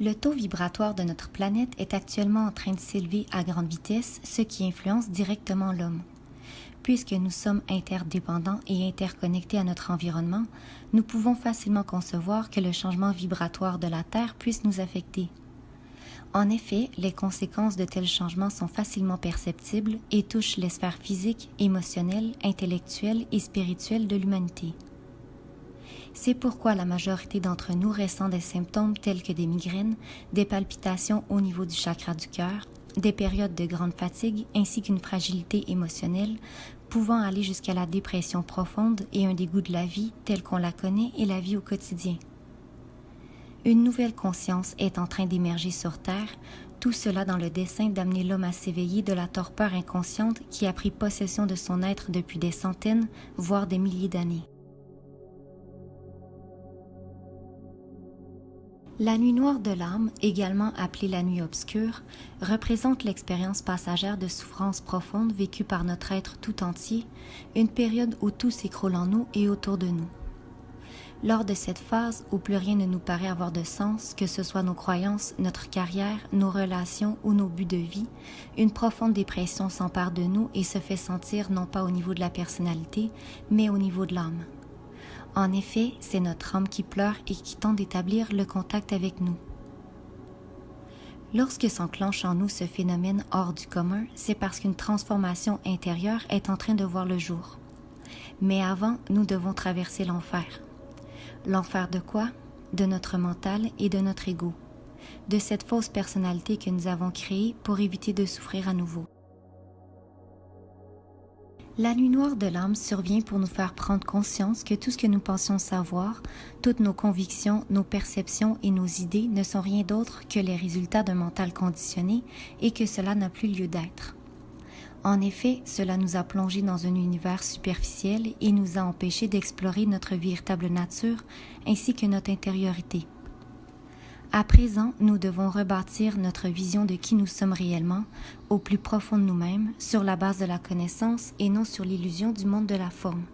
Le taux vibratoire de notre planète est actuellement en train de s'élever à grande vitesse, ce qui influence directement l'homme. Puisque nous sommes interdépendants et interconnectés à notre environnement, nous pouvons facilement concevoir que le changement vibratoire de la Terre puisse nous affecter. En effet, les conséquences de tels changements sont facilement perceptibles et touchent les sphères physiques, émotionnelles, intellectuelles et spirituelles de l'humanité. C'est pourquoi la majorité d'entre nous ressent des symptômes tels que des migraines, des palpitations au niveau du chakra du cœur, des périodes de grande fatigue ainsi qu'une fragilité émotionnelle pouvant aller jusqu'à la dépression profonde et un dégoût de la vie telle qu'on la connaît et la vie au quotidien. Une nouvelle conscience est en train d'émerger sur Terre, tout cela dans le dessein d'amener l'homme à s'éveiller de la torpeur inconsciente qui a pris possession de son être depuis des centaines, voire des milliers d'années. La nuit noire de l'âme, également appelée la nuit obscure, représente l'expérience passagère de souffrance profonde vécue par notre être tout entier, une période où tout s'écroule en nous et autour de nous. Lors de cette phase où plus rien ne nous paraît avoir de sens, que ce soit nos croyances, notre carrière, nos relations ou nos buts de vie, une profonde dépression s'empare de nous et se fait sentir non pas au niveau de la personnalité, mais au niveau de l'âme. En effet, c'est notre âme qui pleure et qui tente d'établir le contact avec nous. Lorsque s'enclenche en nous ce phénomène hors du commun, c'est parce qu'une transformation intérieure est en train de voir le jour. Mais avant, nous devons traverser l'enfer. L'enfer de quoi? De notre mental et de notre ego. De cette fausse personnalité que nous avons créée pour éviter de souffrir à nouveau. La nuit noire de l'âme survient pour nous faire prendre conscience que tout ce que nous pensions savoir, toutes nos convictions, nos perceptions et nos idées ne sont rien d'autre que les résultats d'un mental conditionné et que cela n'a plus lieu d'être. En effet, cela nous a plongés dans un univers superficiel et nous a empêchés d'explorer notre véritable nature ainsi que notre intériorité. À présent, nous devons rebâtir notre vision de qui nous sommes réellement, au plus profond de nous-mêmes, sur la base de la connaissance et non sur l'illusion du monde de la forme.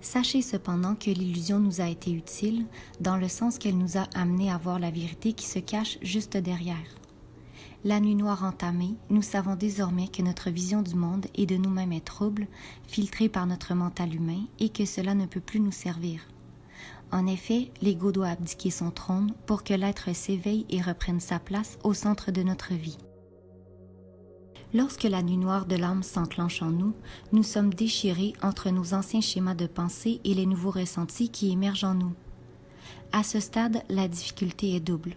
Sachez cependant que l'illusion nous a été utile, dans le sens qu'elle nous a amenés à voir la vérité qui se cache juste derrière. La nuit noire entamée, nous savons désormais que notre vision du monde et de nous-mêmes est trouble, filtrée par notre mental humain et que cela ne peut plus nous servir. En effet, l'ego doit abdiquer son trône pour que l'être s'éveille et reprenne sa place au centre de notre vie. Lorsque la nuit noire de l'âme s'enclenche en nous, nous sommes déchirés entre nos anciens schémas de pensée et les nouveaux ressentis qui émergent en nous. À ce stade, la difficulté est double.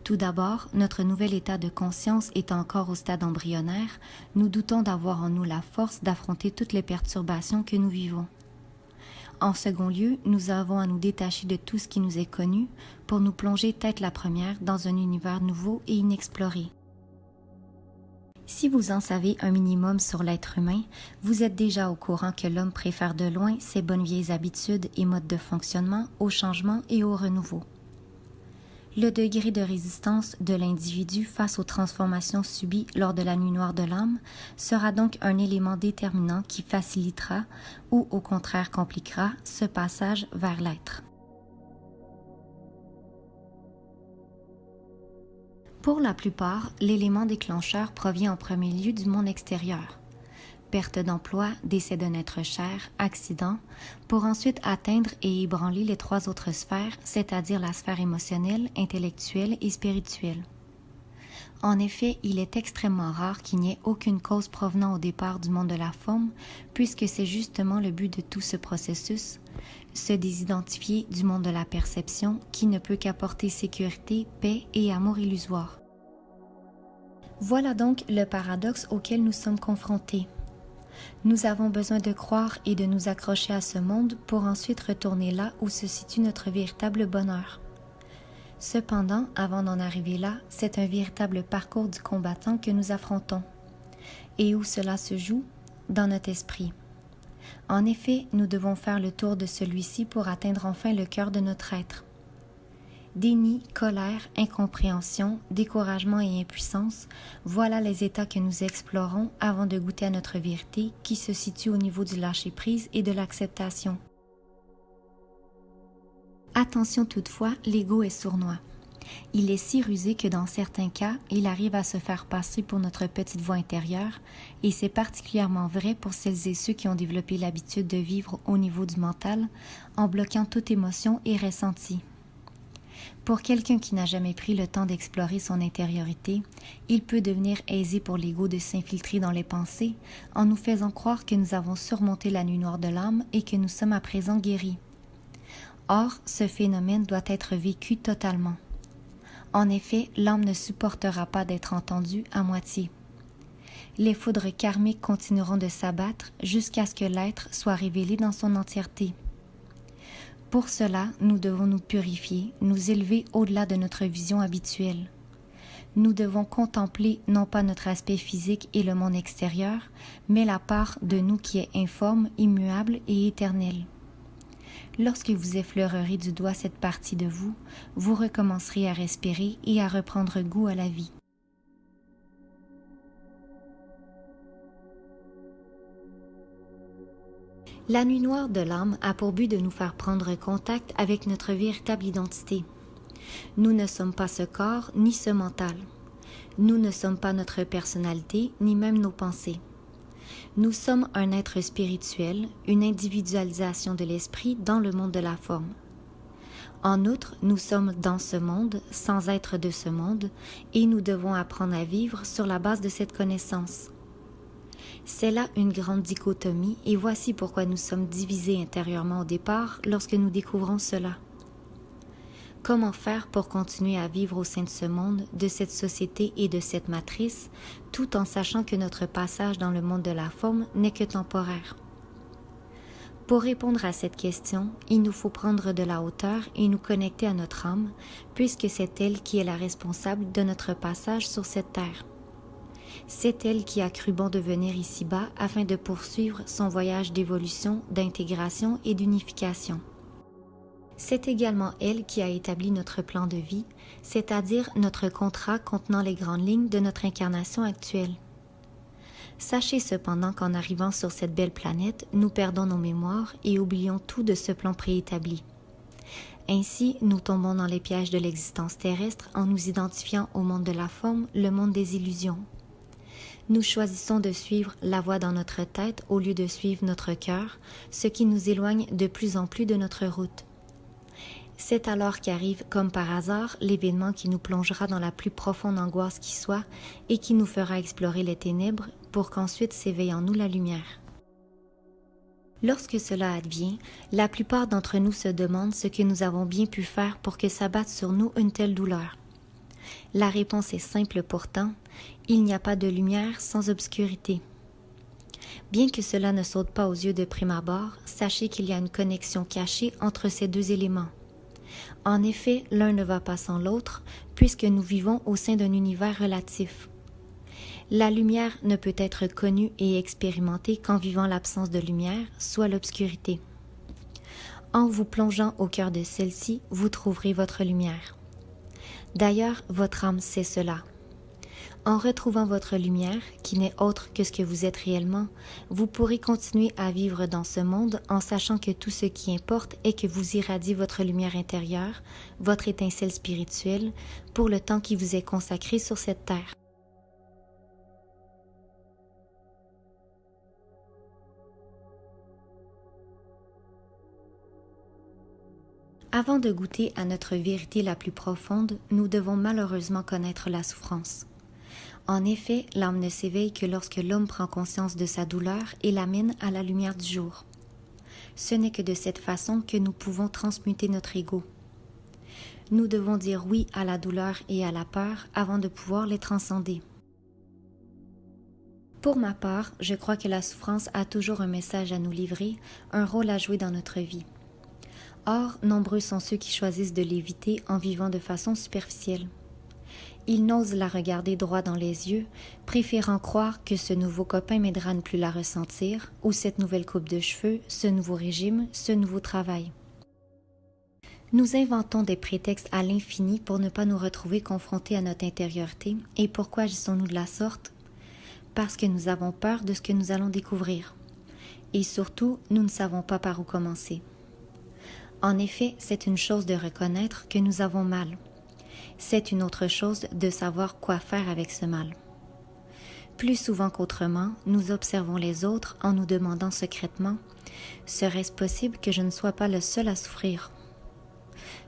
Tout d'abord, notre nouvel état de conscience étant encore au stade embryonnaire, nous doutons d'avoir en nous la force d'affronter toutes les perturbations que nous vivons. En second lieu, nous avons à nous détacher de tout ce qui nous est connu pour nous plonger tête la première dans un univers nouveau et inexploré. Si vous en savez un minimum sur l'être humain, vous êtes déjà au courant que l'homme préfère de loin ses bonnes vieilles habitudes et modes de fonctionnement au changement et au renouveau. Le degré de résistance de l'individu face aux transformations subies lors de la nuit noire de l'âme sera donc un élément déterminant qui facilitera ou au contraire compliquera ce passage vers l'être. Pour la plupart, l'élément déclencheur provient en premier lieu du monde extérieur. perte d'emploi, décès d'un être cher, accident, pour ensuite atteindre et ébranler les 3 autres sphères, c'est-à-dire la sphère émotionnelle, intellectuelle et spirituelle. En effet, il est extrêmement rare qu'il n'y ait aucune cause provenant au départ du monde de la forme, puisque c'est justement le but de tout ce processus, se désidentifier du monde de la perception qui ne peut qu'apporter sécurité, paix et amour illusoire. Voilà donc le paradoxe auquel nous sommes confrontés. Nous avons besoin de croire et de nous accrocher à ce monde pour ensuite retourner là où se situe notre véritable bonheur. Cependant, avant d'en arriver là, c'est un véritable parcours du combattant que nous affrontons. Et où cela se joue? Dans notre esprit. En effet, nous devons faire le tour de celui-ci pour atteindre enfin le cœur de notre être. Déni, colère, incompréhension, découragement et impuissance, voilà les états que nous explorons avant de goûter à notre vérité qui se situe au niveau du lâcher-prise et de l'acceptation. Attention toutefois, l'ego est sournois. Il est si rusé que dans certains cas, il arrive à se faire passer pour notre petite voix intérieure, et c'est particulièrement vrai pour celles et ceux qui ont développé l'habitude de vivre au niveau du mental, en bloquant toute émotion et ressenti. Pour quelqu'un qui n'a jamais pris le temps d'explorer son intériorité, il peut devenir aisé pour l'ego de s'infiltrer dans les pensées en nous faisant croire que nous avons surmonté la nuit noire de l'âme et que nous sommes à présent guéris. Or, ce phénomène doit être vécu totalement. En effet, l'âme ne supportera pas d'être entendue à moitié. Les foudres karmiques continueront de s'abattre jusqu'à ce que l'être soit révélé dans son entièreté. Pour cela, nous devons nous purifier, nous élever au-delà de notre vision habituelle. Nous devons contempler non pas notre aspect physique et le monde extérieur, mais la part de nous qui est informe, immuable et éternelle. Lorsque vous effleurerez du doigt cette partie de vous, vous recommencerez à respirer et à reprendre goût à la vie. La nuit noire de l'âme a pour but de nous faire prendre contact avec notre véritable identité. Nous ne sommes pas ce corps ni ce mental. Nous ne sommes pas notre personnalité ni même nos pensées. Nous sommes un être spirituel, une individualisation de l'esprit dans le monde de la forme. En outre, nous sommes dans ce monde, sans être de ce monde, et nous devons apprendre à vivre sur la base de cette connaissance. C'est là une grande dichotomie, et voici pourquoi nous sommes divisés intérieurement au départ lorsque nous découvrons cela. Comment faire pour continuer à vivre au sein de ce monde, de cette société et de cette matrice, tout en sachant que notre passage dans le monde de la forme n'est que temporaire? Pour répondre à cette question, il nous faut prendre de la hauteur et nous connecter à notre âme, puisque c'est elle qui est la responsable de notre passage sur cette terre. C'est elle qui a cru bon de venir ici-bas afin de poursuivre son voyage d'évolution, d'intégration et d'unification. C'est également elle qui a établi notre plan de vie, c'est-à-dire notre contrat contenant les grandes lignes de notre incarnation actuelle. Sachez cependant qu'en arrivant sur cette belle planète, nous perdons nos mémoires et oublions tout de ce plan préétabli. Ainsi, nous tombons dans les pièges de l'existence terrestre en nous identifiant au monde de la forme, le monde des illusions. Nous choisissons de suivre la voie dans notre tête au lieu de suivre notre cœur, ce qui nous éloigne de plus en plus de notre route. C'est alors qu'arrive, comme par hasard, l'événement qui nous plongera dans la plus profonde angoisse qui soit et qui nous fera explorer les ténèbres pour qu'ensuite s'éveille en nous la lumière. Lorsque cela advient, la plupart d'entre nous se demandent ce que nous avons bien pu faire pour que s'abatte sur nous une telle douleur. La réponse est simple pourtant, il n'y a pas de lumière sans obscurité. Bien que cela ne saute pas aux yeux de prime abord, sachez qu'il y a une connexion cachée entre ces deux éléments. En effet, l'un ne va pas sans l'autre, puisque nous vivons au sein d'un univers relatif. La lumière ne peut être connue et expérimentée qu'en vivant l'absence de lumière, soit l'obscurité. En vous plongeant au cœur de celle-ci, vous trouverez votre lumière. D'ailleurs, votre âme sait cela. En retrouvant votre lumière, qui n'est autre que ce que vous êtes réellement, vous pourrez continuer à vivre dans ce monde en sachant que tout ce qui importe est que vous irradiez votre lumière intérieure, votre étincelle spirituelle, pour le temps qui vous est consacré sur cette terre. Avant de goûter à notre vérité la plus profonde, nous devons malheureusement connaître la souffrance. En effet, l'âme ne s'éveille que lorsque l'homme prend conscience de sa douleur et l'amène à la lumière du jour. Ce n'est que de cette façon que nous pouvons transmuter notre ego. Nous devons dire oui à la douleur et à la peur avant de pouvoir les transcender. Pour ma part, je crois que la souffrance a toujours un message à nous livrer, un rôle à jouer dans notre vie. Or, nombreux sont ceux qui choisissent de l'éviter en vivant de façon superficielle. Ils n'osent la regarder droit dans les yeux, préférant croire que ce nouveau copain m'aidera à ne plus la ressentir, ou cette nouvelle coupe de cheveux, ce nouveau régime, ce nouveau travail. Nous inventons des prétextes à l'infini pour ne pas nous retrouver confrontés à notre intériorité. Et pourquoi agissons-nous de la sorte? Parce que nous avons peur de ce que nous allons découvrir. Et surtout, nous ne savons pas par où commencer. En effet, c'est une chose de reconnaître que nous avons mal. C'est une autre chose de savoir quoi faire avec ce mal. Plus souvent qu'autrement, nous observons les autres en nous demandant secrètement « Serait-ce possible que je ne sois pas le seul à souffrir ?»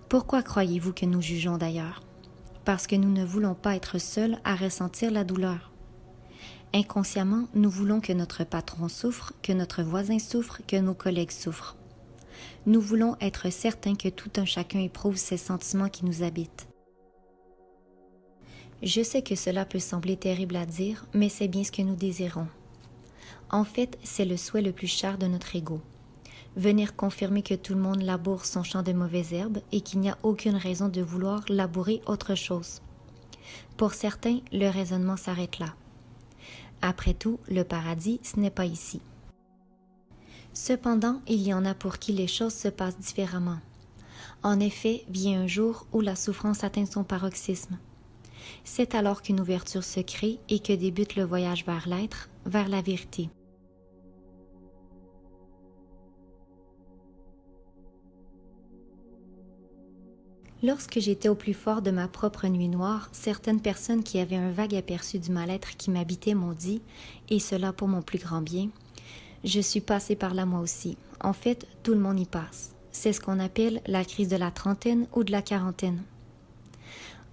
Pourquoi croyez-vous que nous jugeons d'ailleurs? Parce que nous ne voulons pas être seuls à ressentir la douleur. Inconsciemment, nous voulons que notre patron souffre, que notre voisin souffre, que nos collègues souffrent. Nous voulons être certains que tout un chacun éprouve ces sentiments qui nous habitent. Je sais que cela peut sembler terrible à dire, mais c'est bien ce que nous désirons. En fait, c'est le souhait le plus cher de notre ego. Venir confirmer que tout le monde laboure son champ de mauvaises herbes et qu'il n'y a aucune raison de vouloir labourer autre chose. Pour certains, le raisonnement s'arrête là. Après tout, le paradis, ce n'est pas ici. Cependant, il y en a pour qui les choses se passent différemment. En effet, vient un jour où la souffrance atteint son paroxysme. C'est alors qu'une ouverture se crée et que débute le voyage vers l'être, vers la vérité. Lorsque j'étais au plus fort de ma propre nuit noire, certaines personnes qui avaient un vague aperçu du mal-être qui m'habitait m'ont dit, et cela pour mon plus grand bien, « Je suis passée par là moi aussi. En fait, tout le monde y passe. C'est ce qu'on appelle la crise de la trentaine ou de la quarantaine. »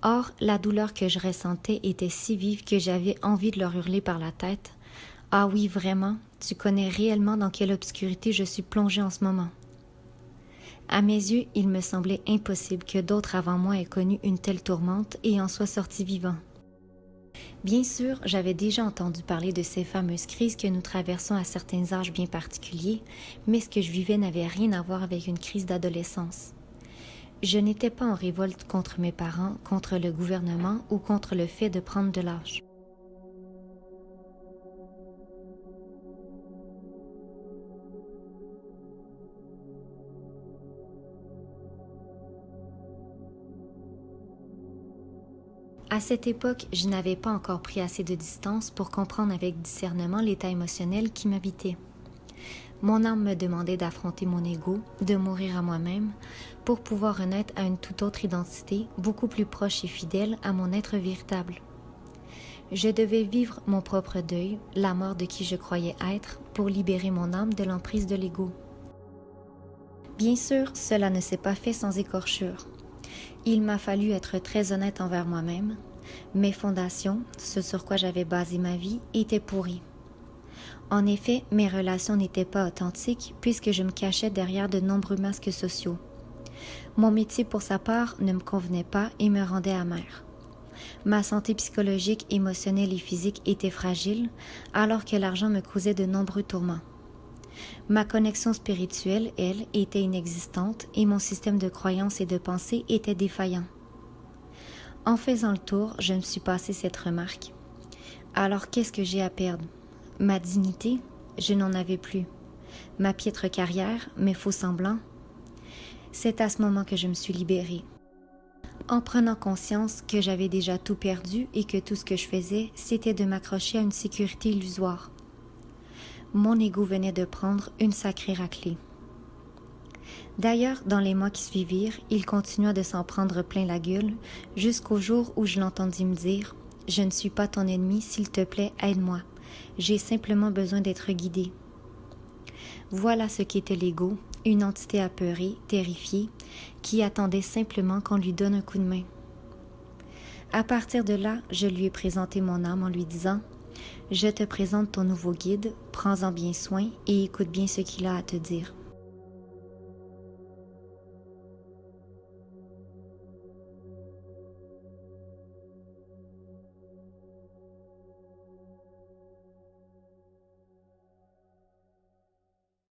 Or, la douleur que je ressentais était si vive que j'avais envie de leur hurler par la tête, « Ah oui, vraiment, tu connais réellement dans quelle obscurité je suis plongée en ce moment. » À mes yeux, il me semblait impossible que d'autres avant moi aient connu une telle tourmente et en soient sortis vivants. Bien sûr, j'avais déjà entendu parler de ces fameuses crises que nous traversons à certains âges bien particuliers, mais ce que je vivais n'avait rien à voir avec une crise d'adolescence. Je n'étais pas en révolte contre mes parents, contre le gouvernement ou contre le fait de prendre de l'âge. À cette époque, je n'avais pas encore pris assez de distance pour comprendre avec discernement l'état émotionnel qui m'habitait. Mon âme me demandait d'affronter mon ego, de mourir à moi-même, pour pouvoir renaître à une toute autre identité, beaucoup plus proche et fidèle à mon être véritable. Je devais vivre mon propre deuil, la mort de qui je croyais être, pour libérer mon âme de l'emprise de l'ego. Bien sûr, cela ne s'est pas fait sans écorchure. Il m'a fallu être très honnête envers moi-même. Mes fondations, ce sur quoi j'avais basé ma vie, étaient pourries. En effet, mes relations n'étaient pas authentiques puisque je me cachais derrière de nombreux masques sociaux. Mon métier, pour sa part, ne me convenait pas et me rendait amère. Ma santé psychologique, émotionnelle et physique était fragile, alors que l'argent me causait de nombreux tourments. Ma connexion spirituelle, elle, était inexistante et mon système de croyances et de pensée était défaillant. En faisant le tour, je me suis passé cette remarque. Alors qu'est-ce que j'ai à perdre? Ma dignité? Je n'en avais plus. Ma piètre carrière? Mes faux semblants? C'est à ce moment que je me suis libérée. En prenant conscience que j'avais déjà tout perdu et que tout ce que je faisais, c'était de m'accrocher à une sécurité illusoire. Mon ego venait de prendre une sacrée raclée. D'ailleurs, dans les mois qui suivirent, il continua de s'en prendre plein la gueule, jusqu'au jour où je l'entendis me dire « Je ne suis pas ton ennemi, s'il te plaît, aide-moi. J'ai simplement besoin d'être guidé. » Voilà ce qu'était l'ego, une entité apeurée, terrifiée, qui attendait simplement qu'on lui donne un coup de main. À partir de là, je lui ai présenté mon âme en lui disant « Je te présente ton nouveau guide, prends-en bien soin et écoute bien ce qu'il a à te dire. »